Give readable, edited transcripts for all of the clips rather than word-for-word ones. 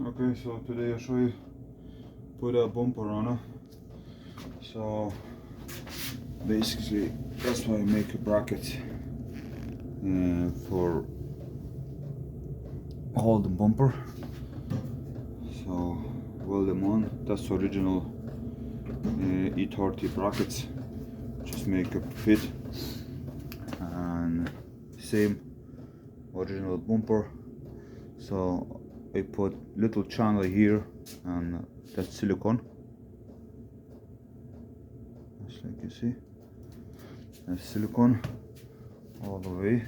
Okay, so today I'll show you put a bumper on it. So basically that's why I make a bracket for hold the bumper. So weld them on. That's original e30 brackets. Just make a fit, and same original bumper. So I put little channel here, and that's silicone, just like you see. That's silicone all the way.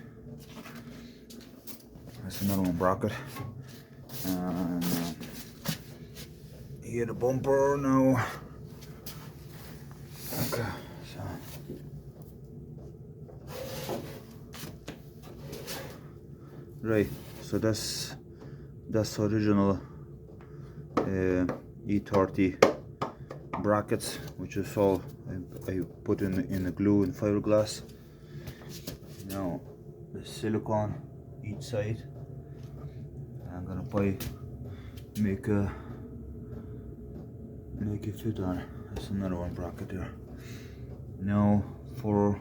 That's another one bracket, and here the bumper now. Okay, so right, so that's original e30 brackets, which is all I put in the glue and fiberglass. Now the silicone each side. I'm gonna make a fit on it. That's another one bracket there. Now for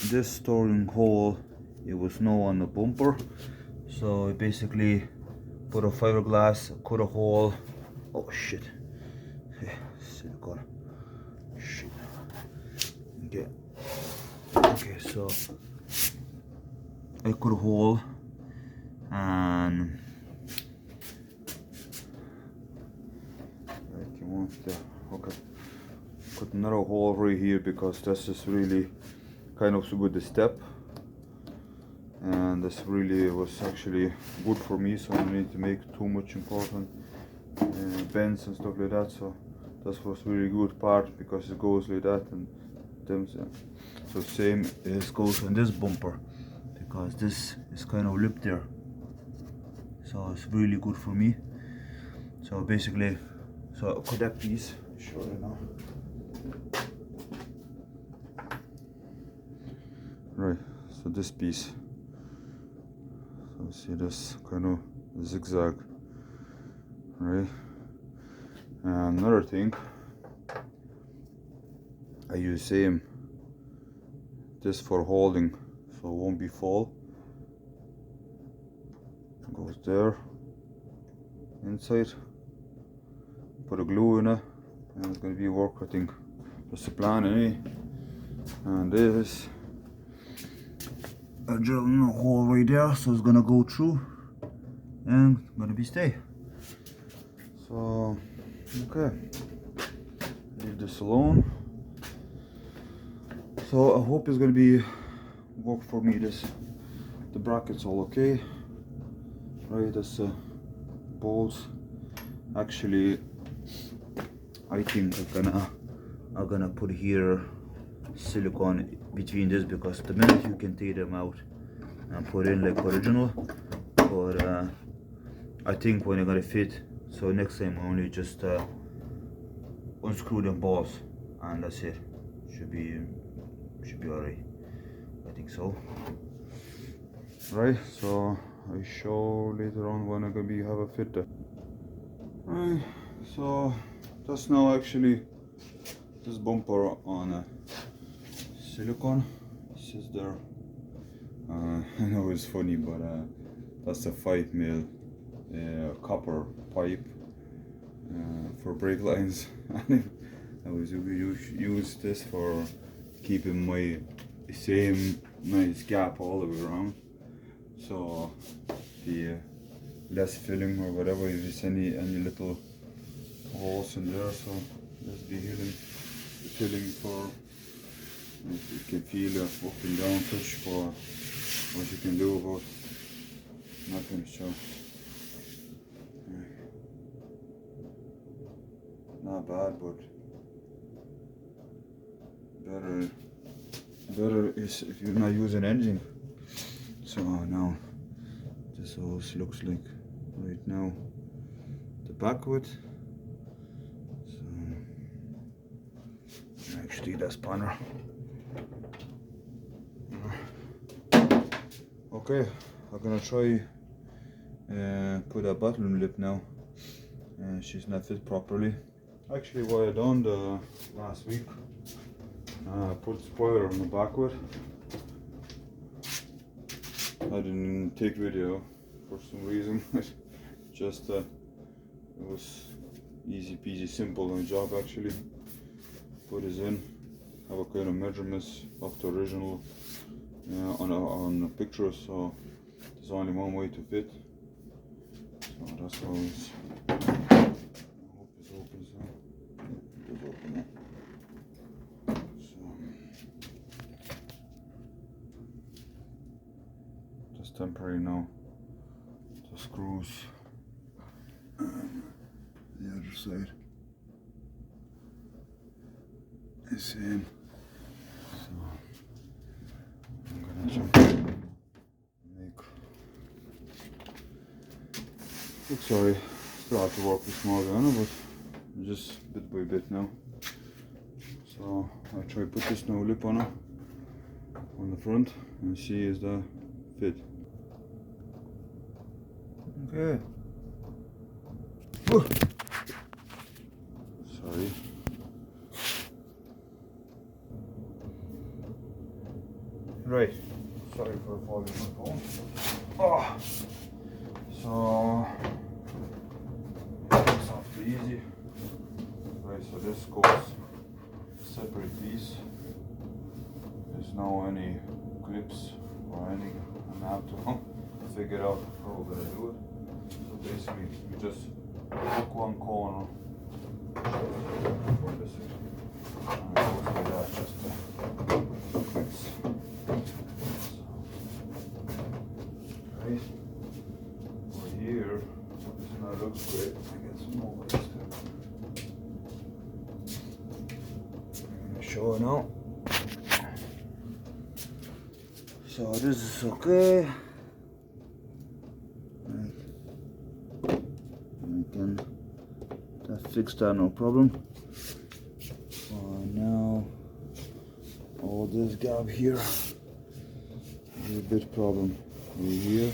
this storing hole, it was no on the bumper, so I basically put a fiberglass, cut a hole. Oh shit! Silicone. Shit. Okay, so I cut a hole and like you want to put another hole right here, because this is really kind of with the step, and this really was actually good for me, so I don't need to make too much important bends and stuff like that. So this was really good part, because it goes like that, and them. So same as goes on this bumper, because this is kind of lip there, so it's really good for me. So basically, so I cut that piece. Show you now. Right, so this piece. So see this kind of zigzag, right? And another thing, I use same this for holding, so it won't be fall. Goes there inside. Put a glue in it, and it's gonna be work. I think that's the plan, eh? And this a drilling a hole right there, so it's gonna go through and gonna be stay. So okay, leave this alone. So I hope it's gonna be work for me. The brackets all okay, right? That's bolts. Actually, I think I'm gonna put here silicone between this, because the minute you can take them out and put in like original, but I think when they're gonna fit, so next time only just unscrew them bolts and that's it. Should be alright. I think so. Right, so I show later on when I'm gonna have a fit there. Right, so that's now actually this bumper on a silicone. It says there. I know it's funny, but that's a 5mm copper pipe for brake lines. I was use this for keeping my same nice gap all the way around, so the less filling or whatever, if there's any little holes in there, so let's be filling for, if you can feel up and down touch for what you can do about nothing. So not bad, but better is if you're not using engine. So now this all looks like right now the back of it. So actually that's spanner. Okay, I'm gonna try put a bottom lip now, and she's not fit properly. Actually, what I done the last week, put spoiler on the back of it. I didn't take video for some reason. Just it was easy peasy simple job actually. Put this in, have a kind of measurements of the original on a picture, so there's only one way to fit. So that's how it's. I hope this opens now. It does open it. So just temporary now. The screws and the other side is same. So I'm gonna jump make. Look, sorry, still have to work with small gunner, but just bit by bit now. So I'll try to put this now lip on it on the front and see is that fit. Okay. Whoa. Sorry. Right. Sorry for falling my phone. Oh. So it's not too easy. Right. So this goes separate piece. There's no any clips or anything. I have to figure out how we're gonna do it. So basically, you just hook one corner for this, and it goes like that, just clicks. So, right over here, this now looks great. I get some more ways I'm gonna show it now. So this is okay. That fixed that, no problem. Now all this gap here is a bit problem. Right here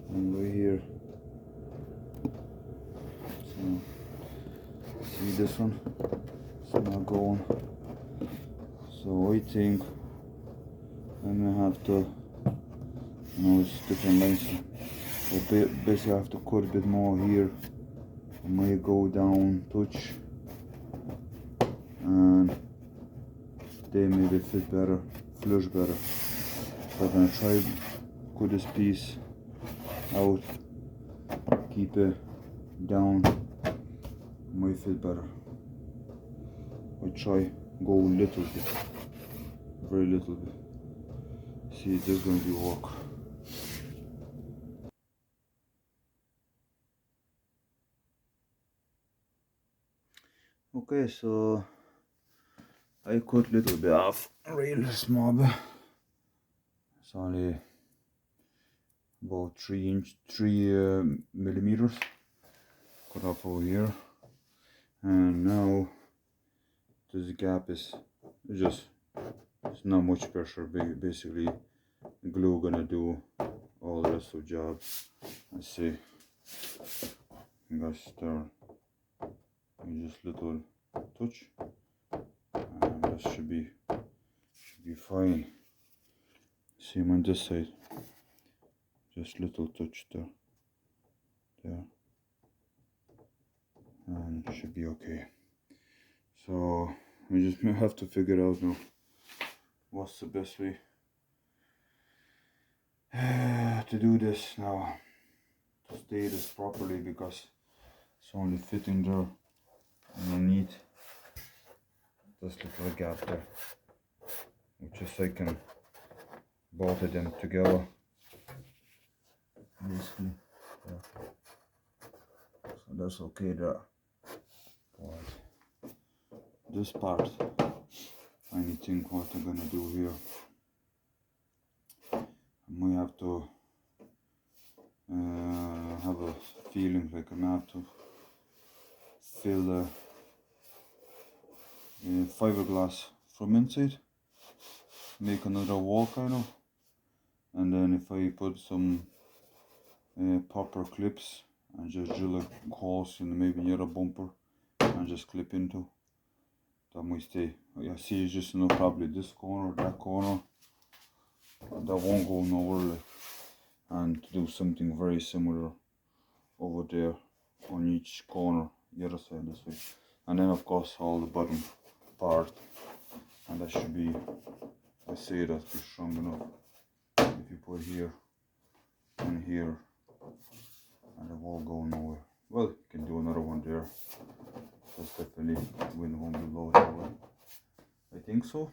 and right here. So see this one? It's not going. So I think I'm gonna have to, it's different lengths. I basically have to cut a bit more here. I might go down touch and they maybe fit better, flush better. So I'm gonna try cut this piece out, keep it down, might fit better. I try go a little bit, very little bit. See, this is going to be work. Okay, so I cut a little bit off, real small bit. It's only about 3 millimeters. Cut off over here, and now this gap is just, it's not much pressure. Basically, glue gonna do all the rest of the job. Let's see. You guys start. Just little touch, and that should be fine. Same on this side, just little touch there, and it should be okay. So we just have to figure out now what's the best way to do this now, to stay this properly, because it's only fitting there underneath this little gap there, which is I can bolt them together basically. Yeah. So that's okay there. But this part, I need to think what I'm gonna do here. I might have to have a feeling like I'm gonna have to fill the fiberglass from inside, make another wall kind of, and then if I put some proper clips and just drill a holes in maybe near a bumper and just clip into. That might stay. Yeah, see, it's just probably this corner, that corner, that won't go nowhere, like. And to do something very similar over there on each corner, the other side this way. And then of course all the bottom part, and that should be, I say that's be strong enough. If you put here and here, and it won't go nowhere. Well, you can do another one there. That's definitely wind won't be low that way. I think so.